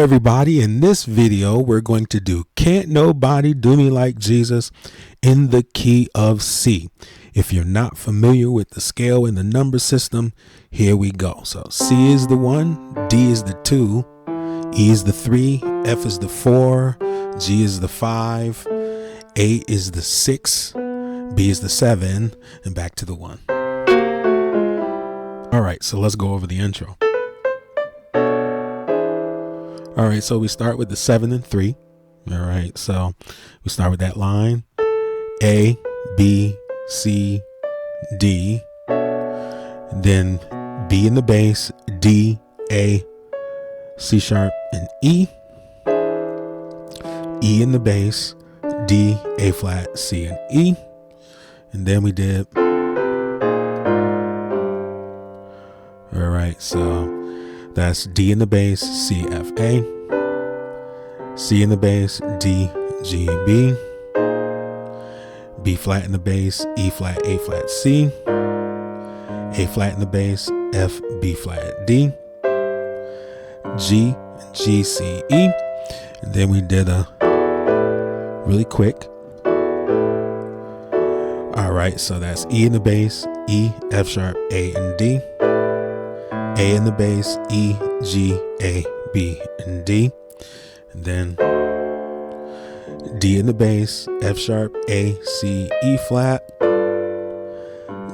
everybody. In this video, we're going to do Can't Nobody Do Me Like Jesus in the key of C. If you're not familiar with the scale and the number system, here we go. So C is the 1, D is the 2, E is the 3, F is the 4, G is the 5, A is the 6, B is the 7, and back to the 1. All right, so let's go over the intro. All right, so we start with the 7 and 3. All right, so we start with that line. A, B, C, D. Then B in the bass, D, A, C sharp, and E. E in the bass, D, A flat, C, and E. And then we did. All right, so that's D in the bass, C, F, A. C in the bass, D, G, B. B flat in the bass, E flat, A flat, C. A flat in the bass, F, B flat, D. G, G, C, E. And then we did a really quick. All right, so that's E in the bass, E, F sharp, A, and D. A in the bass, E, G, A, B, and D. And then D in the bass, F sharp, A, C, E flat.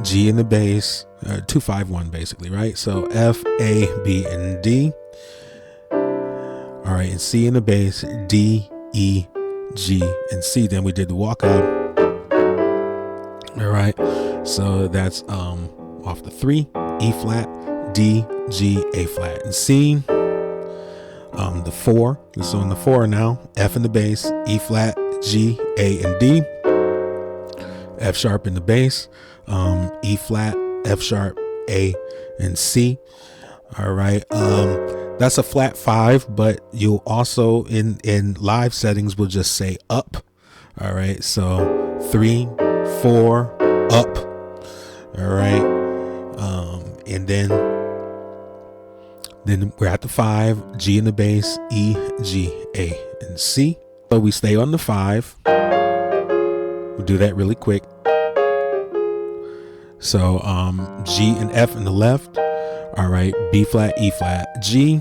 G in the bass, 2, 5, 1 basically, right? So F, A, B, and D. All right, and C in the bass, D, E, G, and C. Then we did the walk up. All right, so that's off the 3, E flat, D, G, A flat, and C. The 4, so in the 4 now, F in the bass, E flat, G, A, and D. F sharp in the bass, E flat, F sharp, A, and C. All right, that's a flat 5, but you'll also in live settings will just say up. All right, so 3, 4, up. All right, and then we're at the 5, G in the bass, E, G, A, and C. So we stay on the 5. We'll do that really quick. So G and F in the left. All right, B flat, E flat, G.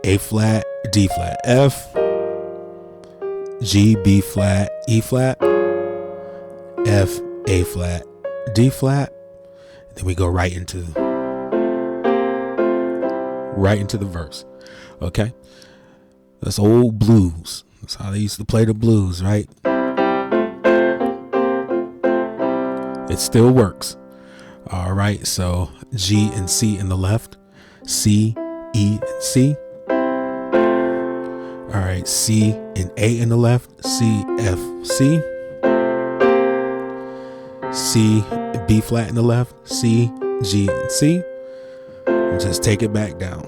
A flat, D flat, F. G, B flat, E flat. F, A flat, D flat. Then we go right into the verse. Okay, that's old blues. That's how they used to play the blues, right? It still works. All right, so G and C in the left, C, E, and C. All right, C and A in the left, C, F, C. C, B flat in the left, C, G, and C. And just take it back down.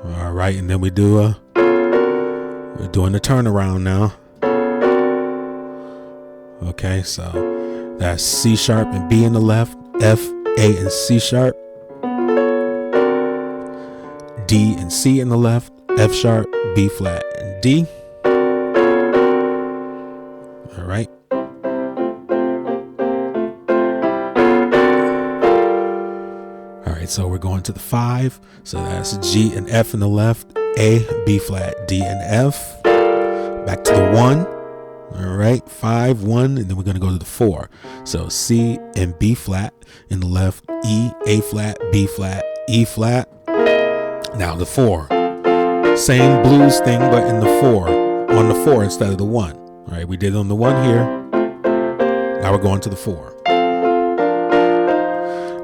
All right, and then we're doing the turnaround now. Okay, so that's C sharp and B in the left, F, A, and C sharp. D and C in the left, F sharp, B flat, and D. All right. All right, so we're going to the 5. So that's G and F in the left, A, B flat, D, and F. Back to the 1. All right, 5, 1, and then we're going to go to the 4. So C and B flat in the left, E, A flat, B flat, E flat. Now the 4. Same blues thing, but in the 4. On the 4 instead of the 1. All right, we did it on the 1 here. Now we're going to the 4.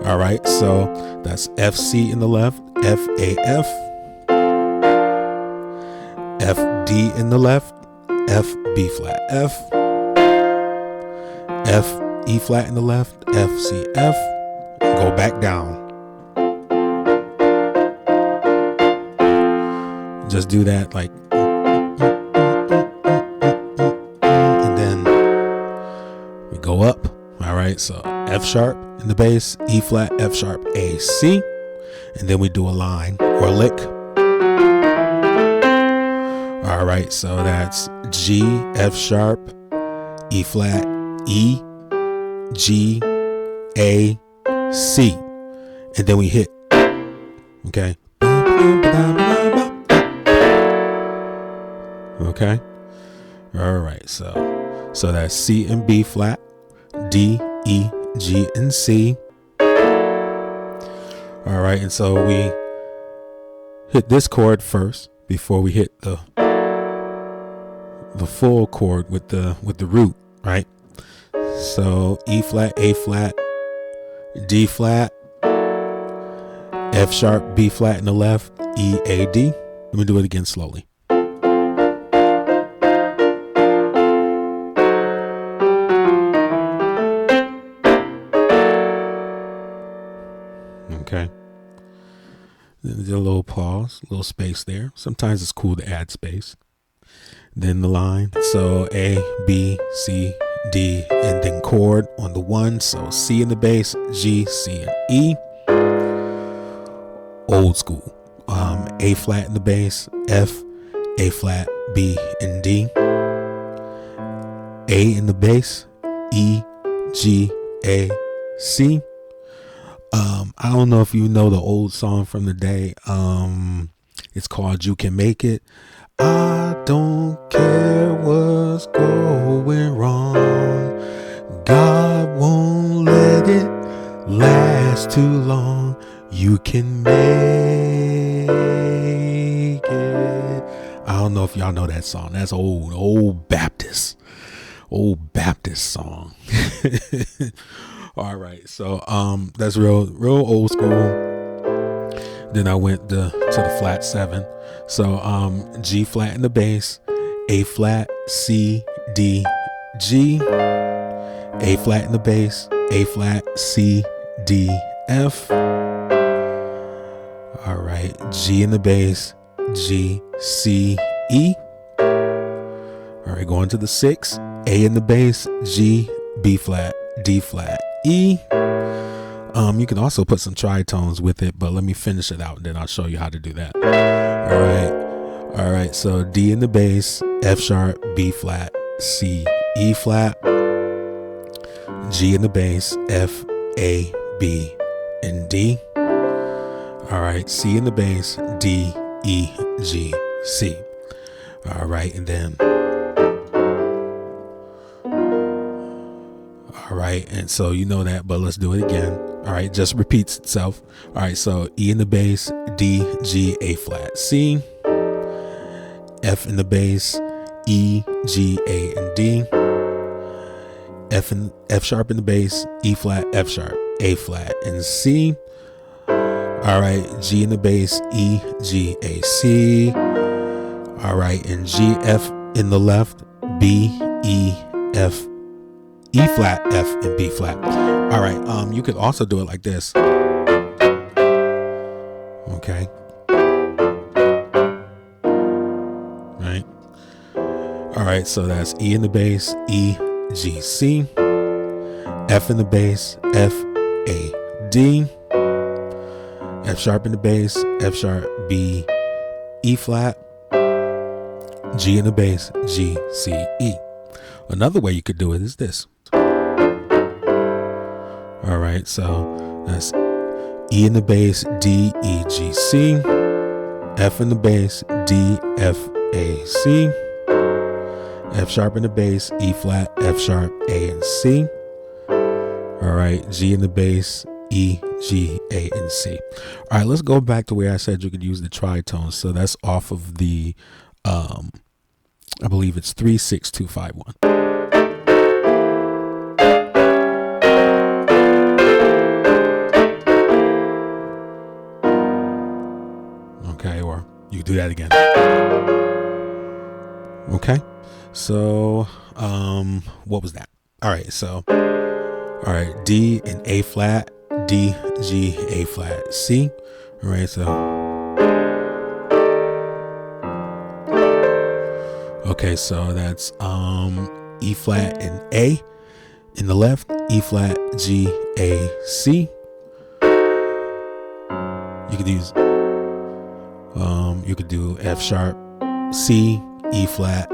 All right, so that's F, C in the left, F, A, F. F, D in the left, F, B flat, F. F, E flat in the left, F, C, F. Go back down. Just do that like, and then right, so F sharp in the bass, E flat, F sharp, A, C, and then we do a line or a lick. All right, so that's G, F sharp, E flat, E, G, A, C, and then we hit. Okay. Okay. All right, so that's C and B flat, D, E, G, and C. All right, and so we hit this chord first before we hit the full chord with the root, right? So E flat, A flat, D flat, F sharp, B flat in the left, E, A, D. Let me do it again slowly. Okay. There's a little pause, a little space there. Sometimes it's cool to add space. Then the line. So A, B, C, D, and then chord on the one. So C in the bass, G, C, and E. Old school. A flat in the bass, F, A flat, B, and D. A in the bass, E, G, A, C. I don't know if you know the old song from the day. It's called You Can Make It. I don't care what's going wrong. God won't let it last too long. You can make it. I don't know if y'all know that song. That's old Baptist song. All right, so that's real old school. Then I went to the flat 7. So G flat in the bass, A flat, C, D, G, A flat in the bass, A flat, C, D, F. All right, G in the bass, G, C, E. All right, going to the 6, A in the bass, G, B flat, D flat, E. You can also put some tritones with it, but let me finish it out and then I'll show you how to do that. All right, so D in the bass, F sharp, B flat, C, E flat, G in the bass, F, A, B, and D. All right, C in the bass, D, E, G, C. All right, and then all right, and so you know that, but let's do it again. All right, just repeats itself. All right, so E in the bass, D, G, A flat, C. F in the bass, E, G, A, and D. F sharp in the bass, E flat, F sharp, A flat, and C. All right, G in the bass, E, G, A, C. All right, and G, F in the left, B, E, F, E flat, F, and B flat. All right, you could also do it like this. Okay. Right. All right, so that's E in the bass, E, G, C. F in the bass, F, A, D. F sharp in the bass, F sharp, B, E flat. G in the bass, G, C, E. Another way you could do it is this. All right, so that's E in the bass, D, E, G, C. F in the bass, D, F, A, C. F sharp in the bass, E flat, F sharp, A, and C. All right, G in the bass, E, G, A, and C. All right, let's go back to where I said you could use the tritones. So that's off of the, I believe it's 3, 6, 2, 5, 1. Okay, or you can do that again. Okay, so what was that? All right, so all right, D and A flat, D, G, A flat, C. All right, so okay, so that's E flat and A in the left, E flat, G, A, C. You could do F sharp, C, E flat,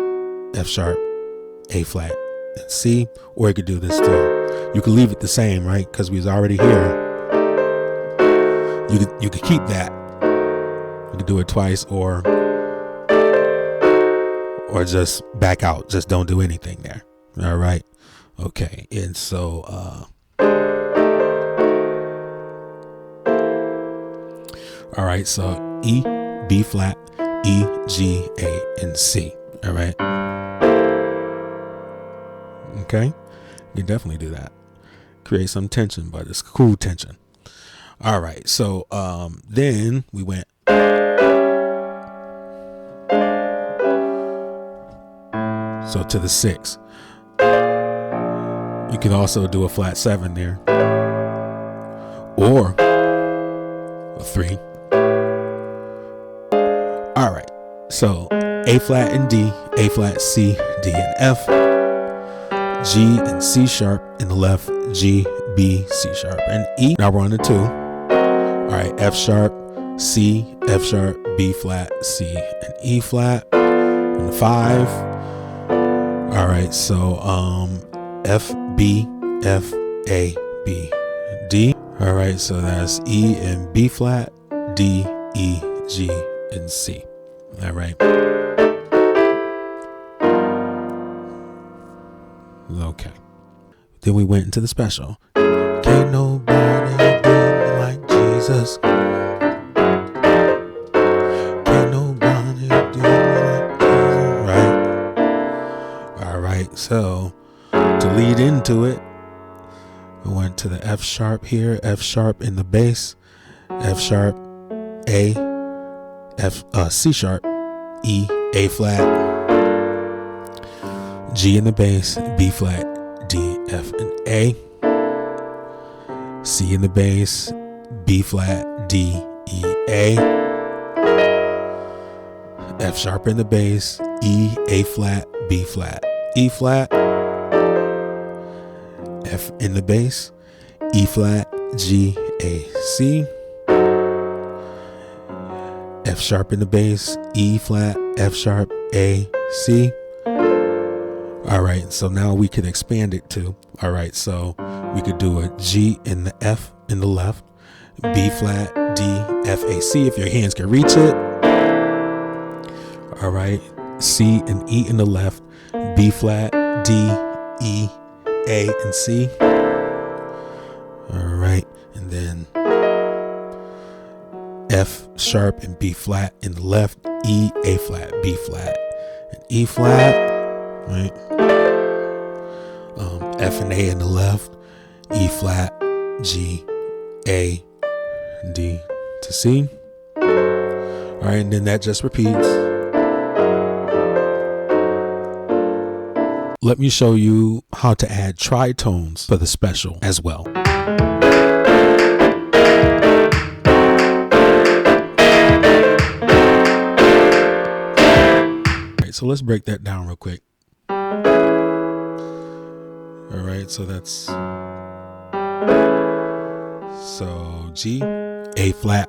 F sharp, A flat, and C, or you could do this too. You could leave it the same, right? Because we was already here. You could keep that. You could do it twice, or just back out. Just don't do anything there. All right. Okay. And so all right, so E, B flat, E, G, A, and C. All right. Okay. You can definitely do that. Create some tension, but it's cool tension. All right. So then we went to the 6. You can also do a flat 7 there, or a 3. All right, so A flat and D, A flat, C, D, and F, G and C sharp in the left, G, B, C sharp, and E. Now we're on the 2. All right, F sharp, C, F sharp, B flat, C, and E flat. On the 5. All right, so F, B, F, A, B, D. All right, so that's E and B flat, D, E, G, and C. All right. Okay. Then we went into the special. Can't nobody do me like Jesus. Can't nobody do me like Jesus. Right. All right. So to lead into it, we went to the F sharp here, F sharp in the bass, F sharp, A, F, C sharp, E, A flat, G in the bass, B flat, D, F, and A, C in the bass, B flat, D, E, A, F sharp in the bass, E, A flat, B flat, E flat, F in the bass, E flat, G, A, C, F sharp in the bass, E flat, F sharp, A, C. All right, so now we could expand it to, all right, so we could do a G in the F in the left, B flat, D, F, A, C if your hands can reach it. All right, C and E in the left, B flat, D, E, A, and C. All right, and then F sharp and B flat in the left, E, A flat, B flat, and E flat, right? F and A in the left, E flat, G, A, D to C. All right, and then that just repeats. Let me show you how to add tritones for the special as well. So let's break that down real quick. All right, so that's G, A flat,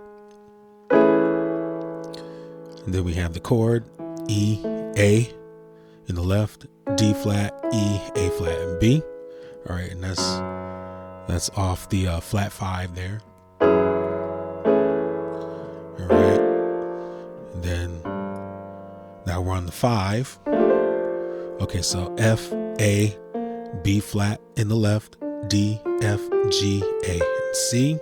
and then we have the chord E, A in the left, D flat, E, A flat, and B. All right, and that's off the flat 5 there. All right, and then now we're on the 5. Okay, so F, A, B flat in the left, D, F, G, A, and C.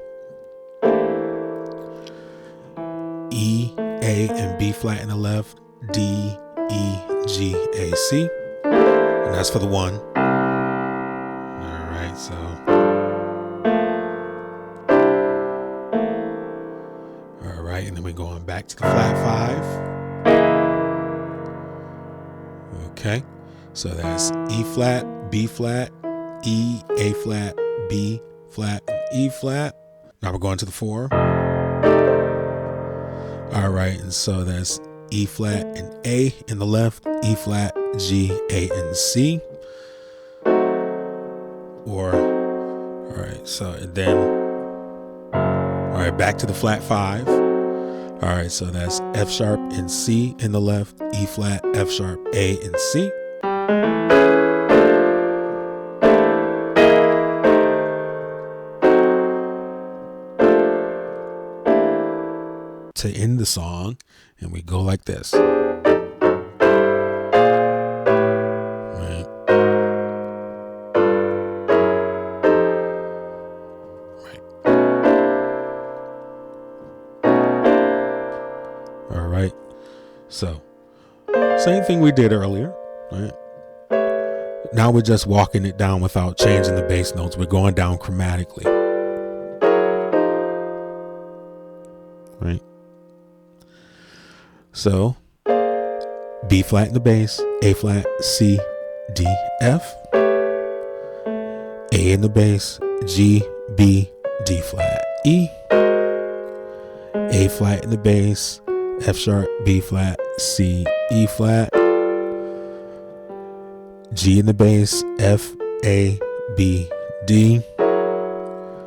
E, A, and B flat in the left, D, E, G, A, C. And that's for the 1. All right, so. All right, and then we're going back to the flat 5. Okay, so that's E flat, B flat, E, A flat, B flat, and E flat. Now we're going to the 4. All right, and so that's E flat and A in the left, E flat, G, A, and C. Or right, so and then, all right, back to the flat 5. All right, so that's F sharp and C in the left, E flat, F sharp, A and C. To end the song, and we go like this. Right. Right. All right. So, same thing we did earlier, right? Now we're just walking it down without changing the bass notes. We're going down chromatically. Right? So, B flat in the bass, A flat, C, D, F. A in the bass, G, B, D flat, E. A flat in the bass, F sharp, B flat, C, E flat. G in the bass, F, A, B, D.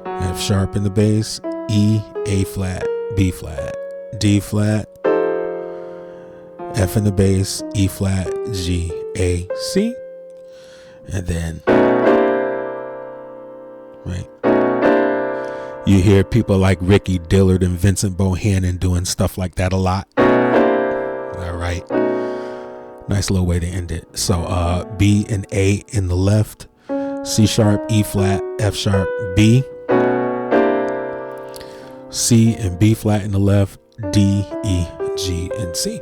F sharp in the bass, E, A flat, B flat, D flat. F in the bass, E flat, G, A, C. And then, right, you hear people like Ricky Dillard and Vincent Bohannon doing stuff like that a lot. All right. Nice little way to end it. So B and A in the left, C sharp, E flat, F sharp, B. C and B flat in the left, D, E, G, and C.